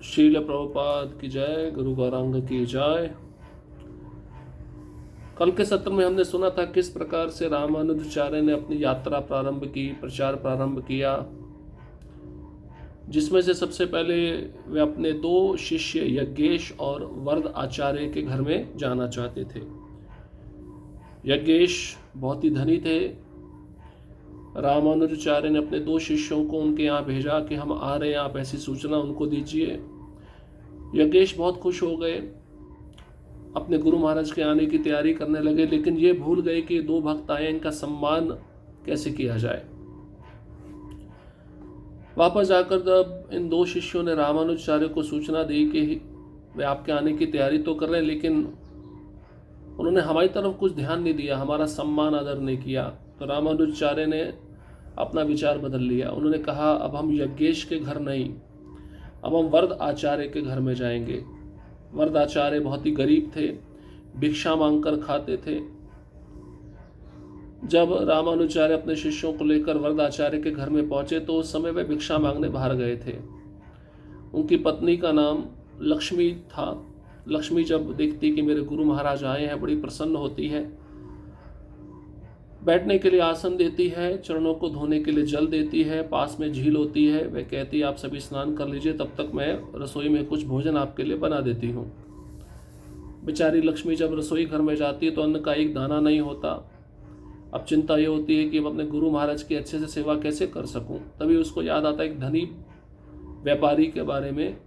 शील प्रभुपाद की जय, गुरु गौरांग की जय। कल के सत्र में हमने सुना था किस प्रकार से रामानुजाचार्य ने अपनी यात्रा प्रारंभ की, प्रचार प्रारंभ किया, जिसमें से सबसे पहले वे अपने दो शिष्य यज्ञेश और वरद आचार्य के घर में जाना चाहते थे। यज्ञेश बहुत ही धनी थे। रामानुजाचार्य ने अपने दो शिष्यों को उनके यहाँ भेजा कि हम आ रहे हैं, आप ऐसी सूचना उनको दीजिए। यज्ञेश बहुत खुश हो गए, अपने गुरु महाराज के आने की तैयारी करने लगे, लेकिन ये भूल गए कि दो भक्त आए, इनका सम्मान कैसे किया जाए। वापस जाकर जब इन दो शिष्यों ने रामानुजाचार्य को सूचना दी कि वे आपके आने की तैयारी तो कर रहे हैं, लेकिन उन्होंने हमारी तरफ कुछ ध्यान नहीं दिया, हमारा सम्मान आदर नहीं किया, तो रामानुजाचार्य ने अपना विचार बदल लिया। उन्होंने कहा अब हम यज्ञेश के घर नहीं, अब हम वरद आचार्य के घर में जाएंगे। वरद आचार्य बहुत ही गरीब थे, भिक्षा मांगकर खाते थे। जब रामानुजाचार्य अपने शिष्यों को लेकर वरद आचार्य के घर में पहुंचे तो उस समय वे भिक्षा मांगने बाहर गए थे। उनकी पत्नी का नाम लक्ष्मी था। लक्ष्मी जब देखती कि मेरे गुरु महाराज आए हैं, बड़ी प्रसन्न होती है, बैठने के लिए आसन देती है, चरणों को धोने के लिए जल देती है, पास में झील होती है। वह कहती है आप सभी स्नान कर लीजिए, तब तक मैं रसोई में कुछ भोजन आपके लिए बना देती हूँ। बेचारी लक्ष्मी जब रसोई घर में जाती है तो अन्न का एक दाना नहीं होता। अब चिंता ये होती है कि मैं अपने गुरु महाराज की अच्छे से सेवा कैसे कर सकूं। तभी उसको याद आता है एक धनी व्यापारी के बारे में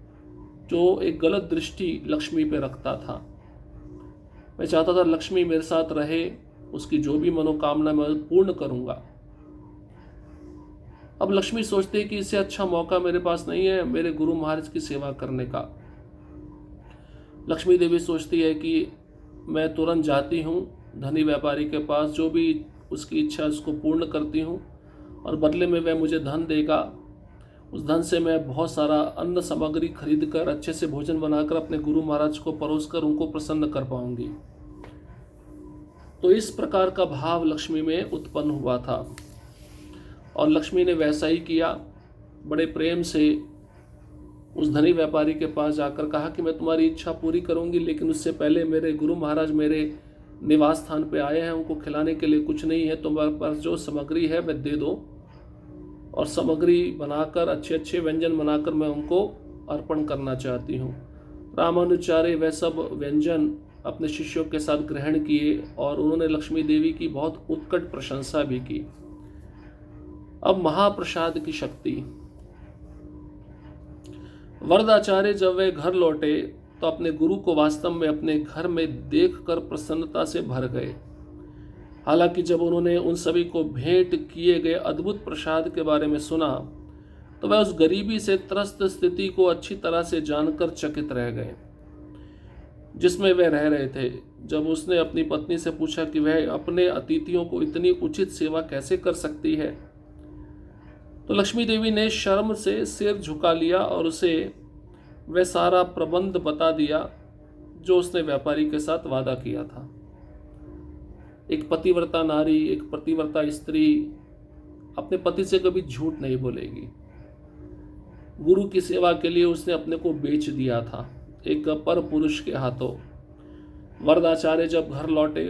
जो एक गलत दृष्टि लक्ष्मी पे रखता था। मैं चाहता था लक्ष्मी मेरे साथ रहे, उसकी जो भी मनोकामना मैं पूर्ण करूंगा। अब लक्ष्मी सोचती है कि इससे अच्छा मौका मेरे पास नहीं है मेरे गुरु महाराज की सेवा करने का। लक्ष्मी देवी सोचती है कि मैं तुरंत जाती हूँ धनी व्यापारी के पास, जो भी उसकी इच्छा उसको पूर्ण करती हूँ और बदले में वह मुझे धन देगा। उस धन से मैं बहुत सारा अन्न सामग्री खरीद कर अच्छे से भोजन बनाकर अपने गुरु महाराज को परोस कर उनको प्रसन्न कर पाऊंगी। तो इस प्रकार का भाव लक्ष्मी में उत्पन्न हुआ था और लक्ष्मी ने वैसा ही किया। बड़े प्रेम से उस धनी व्यापारी के पास जाकर कहा कि मैं तुम्हारी इच्छा पूरी करूंगी, लेकिन उससे पहले मेरे गुरु महाराज मेरे निवास स्थान पे आए हैं, उनको खिलाने के लिए कुछ नहीं है, तुम्हारे पास जो सामग्री है वह दे दो और सामग्री बनाकर अच्छे अच्छे व्यंजन बनाकर मैं उनको अर्पण करना चाहती हूँ। रामानुजाचार्य वह सब व्यंजन अपने शिष्यों के साथ ग्रहण किए और उन्होंने लक्ष्मी देवी की बहुत उत्कट प्रशंसा भी की। अब महाप्रसाद की शक्ति। वरदाचार्य जब वे घर लौटे तो अपने गुरु को वास्तव में अपने घर में देखकर प्रसन्नता से भर गए। हालांकि जब उन्होंने उन सभी को भेंट किए गए अद्भुत प्रसाद के बारे में सुना तो वह उस गरीबी से त्रस्त स्थिति को अच्छी तरह से जानकर चकित रह गए जिसमें वह रह रहे थे। जब उसने अपनी पत्नी से पूछा कि वह अपने अतिथियों को इतनी उचित सेवा कैसे कर सकती है, तो लक्ष्मी देवी ने शर्म से सिर झुका लिया और उसे वह सारा प्रबंध बता दिया जो उसने व्यापारी के साथ वादा किया था। एक पतिव्रता नारी, एक पतिव्रता स्त्री अपने पति से कभी झूठ नहीं बोलेगी। गुरु की सेवा के लिए उसने अपने को बेच दिया था एक पर पुरुष के हाथों। वरदाचार्य जब घर लौटे,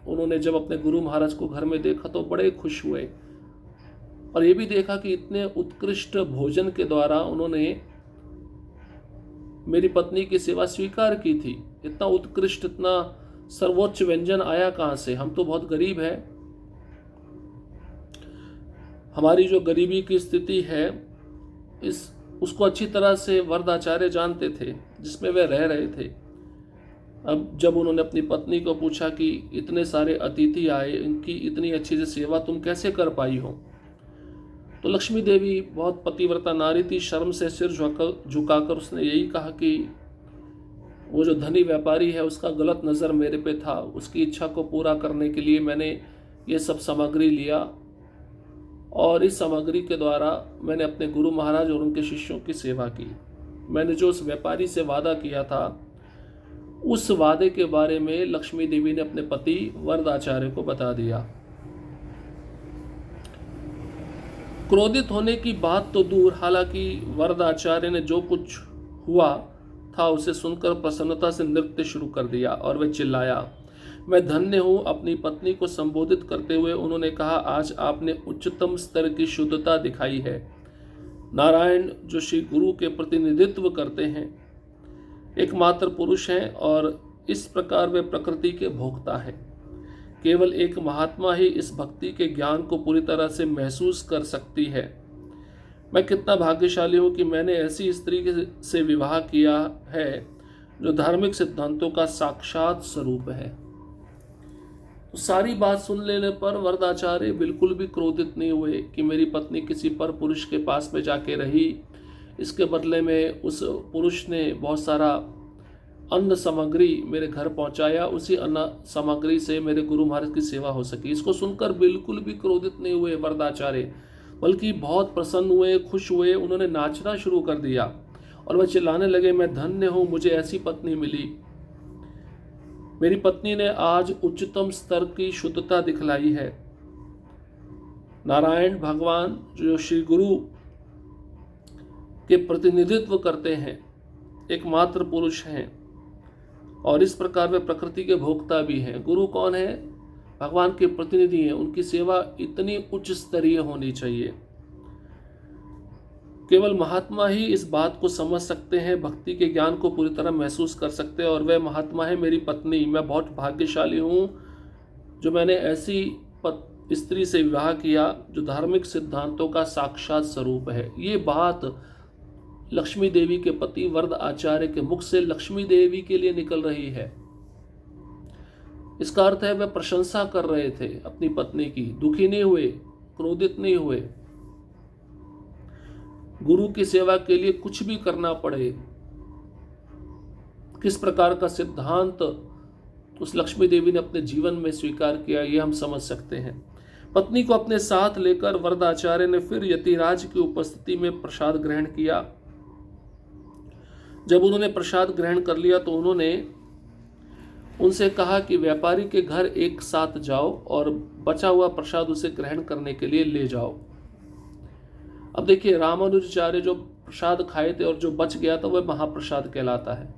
उन्होंने जब अपने गुरु महाराज को घर में देखा तो बड़े खुश हुए और ये भी देखा कि इतने उत्कृष्ट भोजन के द्वारा उन्होंने मेरी पत्नी की सेवा स्वीकार की थी। इतना उत्कृष्ट, इतना सर्वोच्च व्यंजन आया कहाँ से? हम तो बहुत गरीब है। हमारी जो गरीबी की स्थिति है उसको अच्छी तरह से वरदाचार्य जानते थे जिसमें वे रह रहे थे। अब जब उन्होंने अपनी पत्नी को पूछा कि इतने सारे अतिथि आए, इनकी इतनी अच्छी से सेवा तुम कैसे कर पाई हो, तो लक्ष्मी देवी बहुत पतिव्रता नारी थी, शर्म से सिर झुकाकर उसने यही कहा कि वो जो धनी व्यापारी है उसका गलत नज़र मेरे पे था, उसकी इच्छा को पूरा करने के लिए मैंने ये सब सामग्री लिया और इस सामग्री के द्वारा मैंने अपने गुरु महाराज और उनके शिष्यों की सेवा की। मैंने जो उस व्यापारी से वादा किया था उस वादे के बारे में लक्ष्मी देवी ने अपने पति वरदाचार्य को बता दिया। क्रोधित होने की बात तो दूर, हालांकि वरदाचार्य ने जो कुछ हुआ था उसे सुनकर प्रसन्नता से नृत्य शुरू कर दिया और वह चिल्लाया, मैं धन्य हूँ। अपनी पत्नी को संबोधित करते हुए उन्होंने कहा, आज आपने उच्चतम स्तर की शुद्धता दिखाई है। नारायण जो श्री गुरु के प्रतिनिधित्व करते हैं, एकमात्र पुरुष हैं और इस प्रकार वे प्रकृति के भोक्ता हैं। केवल एक महात्मा ही इस भक्ति के ज्ञान को पूरी तरह से महसूस कर सकती है। मैं कितना भाग्यशाली हूँ कि मैंने ऐसी स्त्री से विवाह किया है जो धार्मिक सिद्धांतों का साक्षात स्वरूप है। तो सारी बात सुन लेने पर वरदाचार्य बिल्कुल भी क्रोधित नहीं हुए कि मेरी पत्नी किसी पर पुरुष के पास में जाके रही, इसके बदले में उस पुरुष ने बहुत सारा अन्न सामग्री मेरे घर पहुंचाया, उसी अन्न सामग्री से मेरे गुरु महाराज की सेवा हो सकी। इसको सुनकर बिल्कुल भी क्रोधित नहीं हुए वरदाचार्य, बल्कि बहुत प्रसन्न हुए, खुश हुए। उन्होंने नाचना शुरू कर दिया और वह चिल्लाने लगे, मैं धन्य हूँ, मुझे ऐसी पत्नी मिली। मेरी पत्नी ने आज उच्चतम स्तर की शुद्धता दिखलाई है। नारायण भगवान जो श्री गुरु के प्रतिनिधित्व करते हैं, एकमात्र पुरुष हैं और इस प्रकार वे प्रकृति के भोक्ता भी हैं। गुरु कौन है? भगवान के प्रतिनिधि हैं। उनकी सेवा इतनी उच्च स्तरीय होनी चाहिए। केवल महात्मा ही इस बात को समझ सकते हैं, भक्ति के ज्ञान को पूरी तरह महसूस कर सकते हैं और वह महात्मा है मेरी पत्नी। मैं बहुत भाग्यशाली हूँ जो मैंने ऐसी स्त्री से विवाह किया जो धार्मिक सिद्धांतों का साक्षात स्वरूप है। ये बात लक्ष्मी देवी के पति वरद आचार्य के मुख से लक्ष्मी देवी के लिए निकल रही है। इसका अर्थ है वह प्रशंसा कर रहे थे अपनी पत्नी की, दुखी नहीं हुए, क्रोधित नहीं हुए। गुरु की सेवा के लिए कुछ भी करना पड़े, किस प्रकार का सिद्धांत उस लक्ष्मी देवी ने अपने जीवन में स्वीकार किया, ये हम समझ सकते हैं। पत्नी को अपने साथ लेकर वरदाचार्य ने फिर यतिराज की उपस्थिति में प्रसाद ग्रहण किया। जब उन्होंने प्रसाद ग्रहण कर लिया तो उन्होंने उनसे कहा कि व्यापारी के घर एक साथ जाओ और बचा हुआ प्रसाद उसे ग्रहण करने के लिए ले जाओ। अब देखिए, रामानुजाचार्य जो प्रसाद खाए थे और जो बच गया था वह महाप्रसाद कहलाता है।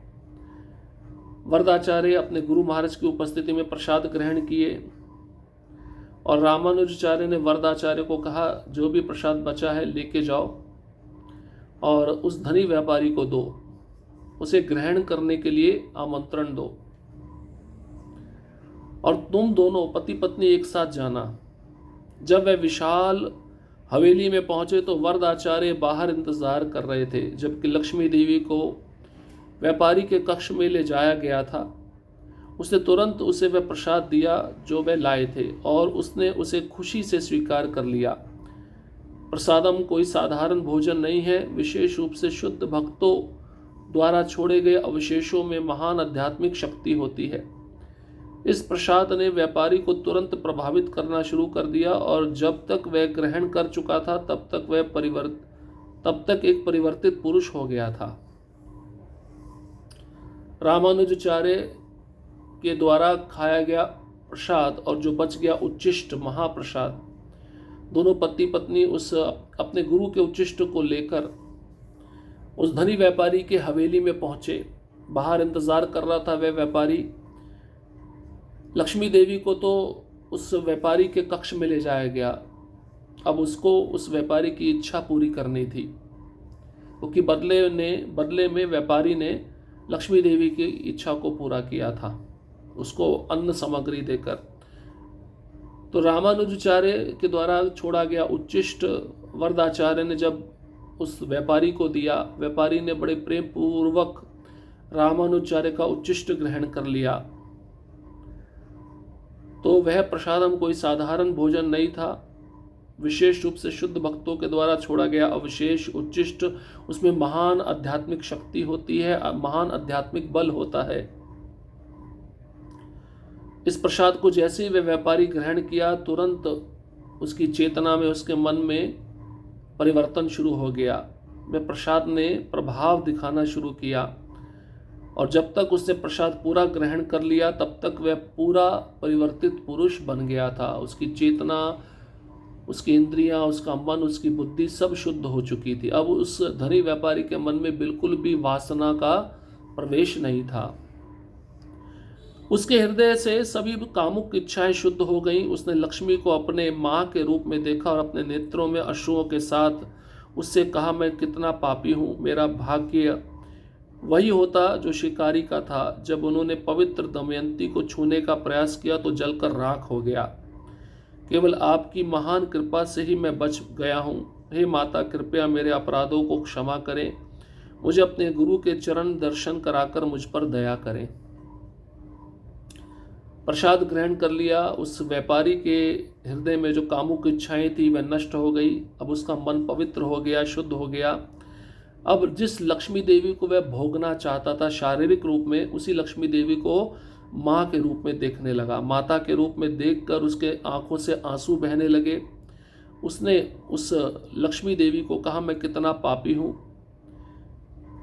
वरदाचार्य अपने गुरु महाराज की उपस्थिति में प्रसाद ग्रहण किए और रामानुजाचार्य ने वरदाचार्य को कहा, जो भी प्रसाद बचा है लेके जाओ और उस धनी व्यापारी को दो, उसे ग्रहण करने के लिए आमंत्रण दो और तुम दोनों पति पत्नी एक साथ जाना। जब वह विशाल हवेली में पहुंचे तो वरदाचार्य बाहर इंतजार कर रहे थे, जबकि लक्ष्मी देवी को व्यापारी के कक्ष में ले जाया गया था। उसने तुरंत उसे वह प्रसाद दिया जो वह लाए थे और उसने उसे खुशी से स्वीकार कर लिया। प्रसादम कोई साधारण भोजन नहीं है, विशेष रूप से शुद्ध भक्तों द्वारा छोड़े गए अवशेषों में महान आध्यात्मिक शक्ति होती है। इस प्रसाद ने व्यापारी को तुरंत प्रभावित करना शुरू कर दिया और जब तक वह ग्रहण कर चुका था तब तक एक परिवर्तित पुरुष हो गया था। रामानुजाचार्य के द्वारा खाया गया प्रसाद और जो बच गया उच्चिष्ट महाप्रसाद, दोनों पति पत्नी उस अपने गुरु के उच्चिष्ट को लेकर उस धनी व्यापारी के हवेली में पहुंचे। बाहर इंतजार कर रहा था वह व्यापारी। लक्ष्मी देवी को तो उस व्यापारी के कक्ष में ले जाया गया। अब उसको उस व्यापारी की इच्छा पूरी करनी थी, क्योंकि बदले में व्यापारी ने लक्ष्मी देवी की इच्छा को पूरा किया था, उसको अन्न सामग्री देकर। तो रामानुजाचार्य के द्वारा छोड़ा गया उच्चिष्ट वरदाचार्य ने जब उस व्यापारी को दिया, व्यापारी ने बड़े प्रेम पूर्वक रामानुजाचार्य का उच्चिष्ट ग्रहण कर लिया। तो वह प्रसादम कोई साधारण भोजन नहीं था, विशेष रूप से शुद्ध भक्तों के द्वारा छोड़ा गया अवशेष उच्चिष्ट, उसमें महान आध्यात्मिक शक्ति होती है, महान आध्यात्मिक बल होता है। इस प्रसाद को जैसे ही वह व्यापारी ग्रहण किया, तुरंत उसकी चेतना में, उसके मन में परिवर्तन शुरू हो गया। वह प्रसाद ने प्रभाव दिखाना शुरू किया और जब तक उसने प्रसाद पूरा ग्रहण कर लिया तब तक वह पूरा परिवर्तित पुरुष बन गया था। उसकी चेतना उसकी इंद्रियां, उसका मन, उसकी बुद्धि सब शुद्ध हो चुकी थी। अब उस धनी व्यापारी के मन में बिल्कुल भी वासना का प्रवेश नहीं था। उसके हृदय से सभी कामुक इच्छाएं शुद्ध हो गईं। उसने लक्ष्मी को अपने माँ के रूप में देखा और अपने नेत्रों में अश्रुओं के साथ उससे कहा, मैं कितना पापी हूँ, मेरा भाग्य वही होता जो शिकारी का था। जब उन्होंने पवित्र दमयंती को छूने का प्रयास किया तो जलकर राख हो गया। केवल आपकी महान कृपा से ही मैं बच गया हूँ। हे माता, कृपया मेरे अपराधों को क्षमा करें, मुझे अपने गुरु के चरण दर्शन कराकर मुझ पर दया करें। प्रसाद ग्रहण कर लिया। उस व्यापारी के हृदय में जो कामुक इच्छाएं थी वह नष्ट हो गई। अब उसका मन पवित्र हो गया, शुद्ध हो गया। अब जिस लक्ष्मी देवी को वह भोगना चाहता था शारीरिक रूप में, उसी लक्ष्मी देवी को माँ के रूप में देखने लगा। माता के रूप में देखकर उसके आंखों से आंसू बहने लगे। उसने उस लक्ष्मी देवी को कहा, मैं कितना पापी हूँ,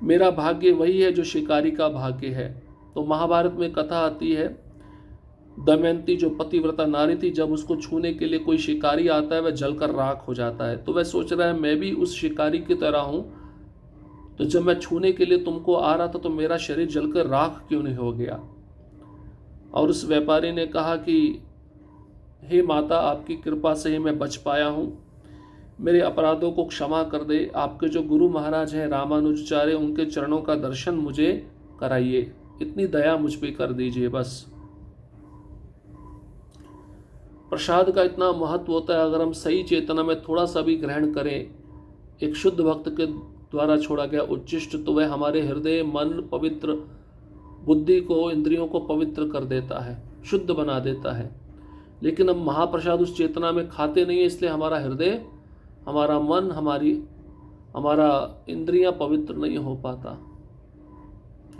मेरा भाग्य वही है जो शिकारी का भाग्य है। तो महाभारत में कथा आती है, दमयंती जो पतिव्रता नारी थी, जब उसको छूने के लिए कोई शिकारी आता है वह जलकर राख हो जाता है। तो वह सोच रहा है मैं भी उस शिकारी की तरह हूँ, तो जब मैं छूने के लिए तुमको आ रहा था तो मेरा शरीर जलकर राख क्यों नहीं हो गया। और उस व्यापारी ने कहा कि हे माता, आपकी कृपा से ही मैं बच पाया हूँ, मेरे अपराधों को क्षमा कर दे। आपके जो गुरु महाराज हैं रामानुजाचार्य, उनके चरणों का दर्शन मुझे कराइए, इतनी दया मुझ पे कर दीजिए बस। प्रसाद का इतना महत्व होता है, अगर हम सही चेतना में थोड़ा सा भी ग्रहण करें, एक शुद्ध भक्त के द्वारा छोड़ा गया उच्छिष्ट, तो वह हमारे हृदय, मन, पवित्र बुद्धि को, इंद्रियों को पवित्र कर देता है, शुद्ध बना देता है। लेकिन हम महाप्रसाद उस चेतना में खाते नहीं है, इसलिए हमारा हृदय, हमारा मन, हमारा इंद्रियां पवित्र नहीं हो पाता।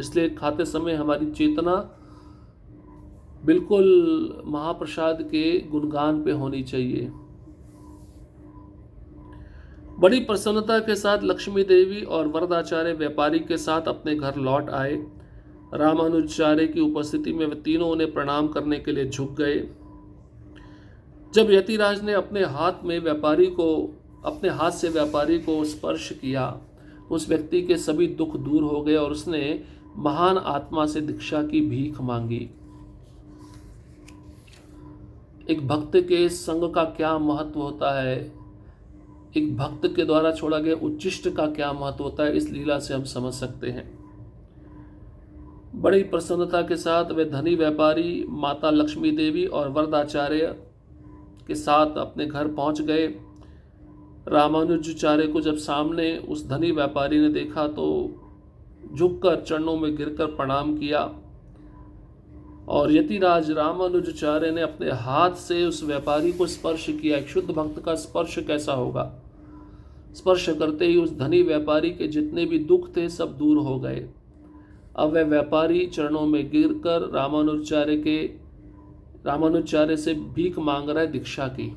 इसलिए खाते समय हमारी चेतना बिल्कुल महाप्रसाद के गुणगान पे होनी चाहिए। बड़ी प्रसन्नता के साथ लक्ष्मी देवी और वरदाचार्य व्यापारी के साथ अपने घर लौट आए। रामानुजाचार्य की उपस्थिति में वे तीनों उन्हें प्रणाम करने के लिए झुक गए। जब यतिराज ने अपने हाथ से व्यापारी को स्पर्श किया, उस व्यक्ति के सभी दुख दूर हो गए और उसने महान आत्मा से दीक्षा की भीख मांगी। एक भक्त के संग का क्या महत्व होता है, एक भक्त के द्वारा छोड़ा गया उच्छिष्ट का क्या महत्व होता है, इस लीला से हम समझ सकते हैं। बड़ी प्रसन्नता के साथ वे धनी व्यापारी माता लक्ष्मी देवी और वरदाचार्य के साथ अपने घर पहुंच गए। रामानुजाचार्य को जब सामने उस धनी व्यापारी ने देखा तो झुककर चरणों में गिरकर प्रणाम किया और यतिराज रामानुजाचार्य ने अपने हाथ से उस व्यापारी को स्पर्श किया। एक शुद्ध भक्त का स्पर्श कैसा होगा, स्पर्श करते ही उस धनी व्यापारी के जितने भी दुख थे सब दूर हो गए। अब वह व्यापारी चरणों में गिरकर रामानुजाचार्य से भीख मांग रहा है दीक्षा की,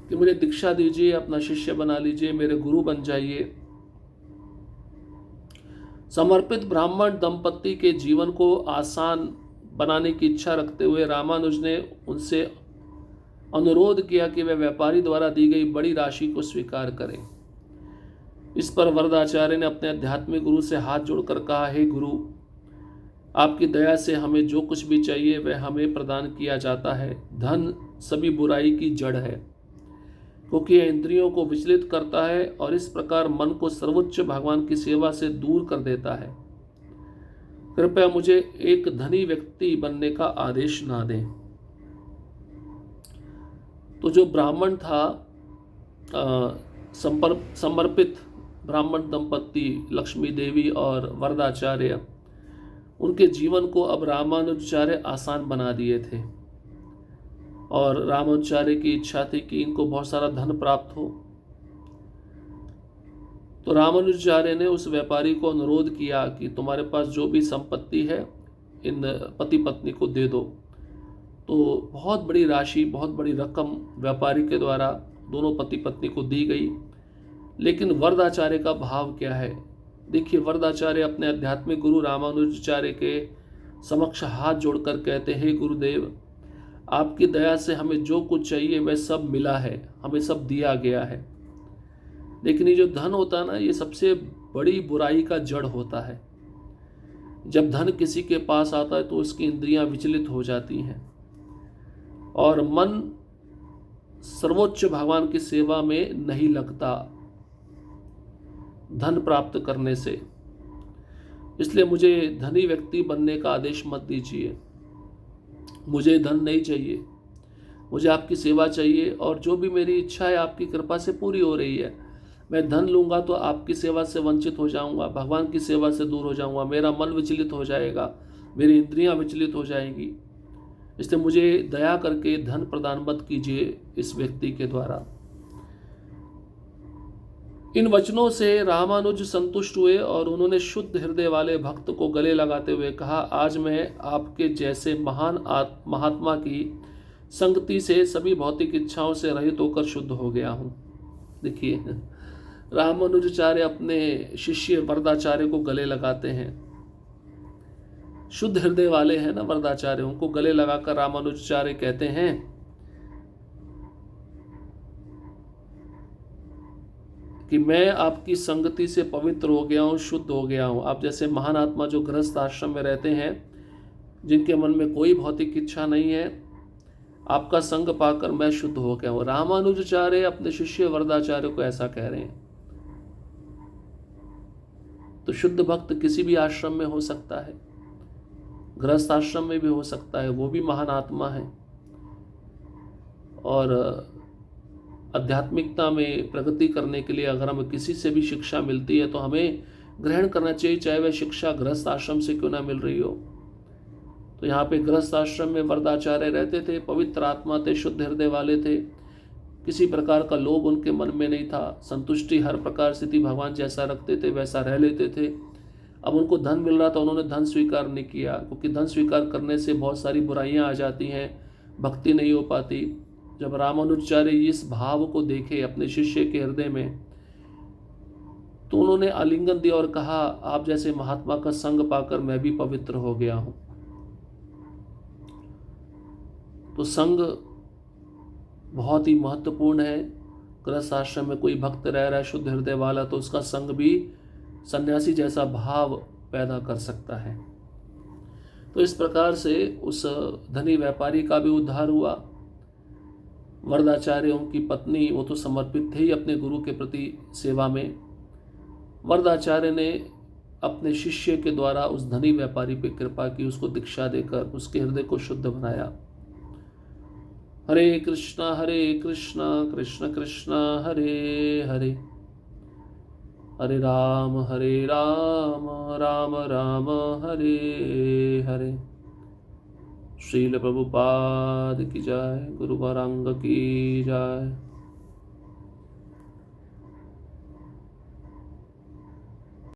कि मुझे दीक्षा दीजिए, अपना शिष्य बना लीजिए, मेरे गुरु बन जाइए। समर्पित ब्राह्मण दंपत्ति के जीवन को आसान बनाने की इच्छा रखते हुए रामानुज ने उनसे अनुरोध किया कि वे व्यापारी द्वारा दी गई बड़ी राशि को स्वीकार करें। इस पर वरदाचार्य ने अपने आध्यात्मिक गुरु से हाथ जोड़कर कहा, हे गुरु, आपकी दया से हमें जो कुछ भी चाहिए वह हमें प्रदान किया जाता है। धन सभी बुराई की जड़ है, क्योंकि यह इंद्रियों को विचलित करता है और इस प्रकार मन को सर्वोच्च भगवान की सेवा से दूर कर देता है। कृपया मुझे एक धनी व्यक्ति बनने का आदेश ना दें। तो जो ब्राह्मण था, समर्पित ब्राह्मण दंपत्ति लक्ष्मी देवी और वरदाचार्य, उनके जीवन को अब रामानुजाचार्य आसान बना दिए थे और रामानुजाचार्य की इच्छा थी कि इनको बहुत सारा धन प्राप्त हो। तो रामानुजाचार्य ने उस व्यापारी को अनुरोध किया कि तुम्हारे पास जो भी संपत्ति है इन पति पत्नी को दे दो। तो बहुत बड़ी राशि, बहुत बड़ी रकम व्यापारी के द्वारा दोनों पति पत्नी को दी गई। लेकिन वरदाचार्य का भाव क्या है, देखिए। वरदाचार्य अपने आध्यात्मिक गुरु रामानुजाचार्य के समक्ष हाथ जोड़कर कहते हैं, हे गुरुदेव, आपकी दया से हमें जो कुछ चाहिए वह सब मिला है, हमें सब दिया गया है। लेकिन ये जो धन होता है ना, ये सबसे बड़ी बुराई का जड़ होता है। जब धन किसी के पास आता है तो उसकी इंद्रियां विचलित हो जाती हैं और मन सर्वोच्च भगवान की सेवा में नहीं लगता धन प्राप्त करने से। इसलिए मुझे धनी व्यक्ति बनने का आदेश मत दीजिए। मुझे धन नहीं चाहिए, मुझे आपकी सेवा चाहिए, और जो भी मेरी इच्छा है आपकी कृपा से पूरी हो रही है। मैं धन लूँगा तो आपकी सेवा से वंचित हो जाऊँगा, भगवान की सेवा से दूर हो जाऊँगा, मेरा मन विचलित हो जाएगा, मेरी इंद्रियां विचलित हो जाएंगी। इसलिए मुझे दया करके धन प्रदान मत कीजिए इस व्यक्ति के द्वारा। इन वचनों से रामानुज संतुष्ट हुए और उन्होंने शुद्ध हृदय वाले भक्त को गले लगाते हुए कहा, आज मैं आपके जैसे महान महात्मा की संगति से सभी भौतिक इच्छाओं से रहित होकर शुद्ध हो गया हूँ। देखिए, रामानुजाचार्य अपने शिष्य वरदाचार्य को गले लगाते हैं। शुद्ध हृदय वाले हैं ना वरदाचार्य, उनको गले लगाकर रामानुजाचार्य कहते हैं कि मैं आपकी संगति से पवित्र हो गया हूँ, शुद्ध हो गया हूँ। आप जैसे महान आत्मा जो गृहस्थ आश्रम में रहते हैं, जिनके मन में कोई भौतिक इच्छा नहीं है, आपका संग पाकर मैं शुद्ध हो गया हूँ। रामानुजाचार्य अपने शिष्य वरदाचार्य को ऐसा कह रहे हैं। तो शुद्ध भक्त किसी भी आश्रम में हो सकता है, गृहस्थ आश्रम में भी हो सकता है, वो भी महान आत्मा है। और आध्यात्मिकता में प्रगति करने के लिए अगर हमें किसी से भी शिक्षा मिलती है तो हमें ग्रहण करना चाहिए, चाहे वह शिक्षा गृहस्थ आश्रम से क्यों ना मिल रही हो। तो यहाँ पे गृहस्थ आश्रम में वरदाचार्य रहते थे, पवित्र आत्मा थे, शुद्ध हृदय वाले थे, किसी प्रकार का लोभ उनके मन में नहीं था, संतुष्टि हर प्रकार स्थिति भगवान जैसा रखते थे वैसा रह लेते थे। अब उनको धन मिल रहा था, उन्होंने धन स्वीकार नहीं किया, क्योंकि धन स्वीकार करने से बहुत सारी बुराइयां आ जाती हैं, भक्ति नहीं हो पाती। जब रामानुजाचार्य इस भाव को देखे अपने शिष्य के हृदय में, तो उन्होंने आलिंगन दिया और कहा, आप जैसे महात्मा का संग पाकर मैं भी पवित्र हो गया हूं। तो संग बहुत ही महत्वपूर्ण है। गृहस्थ आश्रम में कोई भक्त रह रहा है शुद्ध हृदय वाला, तो उसका संग भी सन्यासी जैसा भाव पैदा कर सकता है। तो इस प्रकार से उस धनी व्यापारी का भी उद्धार हुआ। वरदाचार्यों की पत्नी, वो तो समर्पित थे ही अपने गुरु के प्रति सेवा में। वरदाचार्य ने अपने शिष्य के द्वारा उस धनी व्यापारी पे कृपा की, उसको दीक्षा देकर उसके हृदय को शुद्ध बनाया। हरे कृष्णा कृष्ण कृष्ण हरे हरे, हरे राम राम राम हरे हरे। श्रील प्रभुपाद की जय, गुरु गौरांग की जय।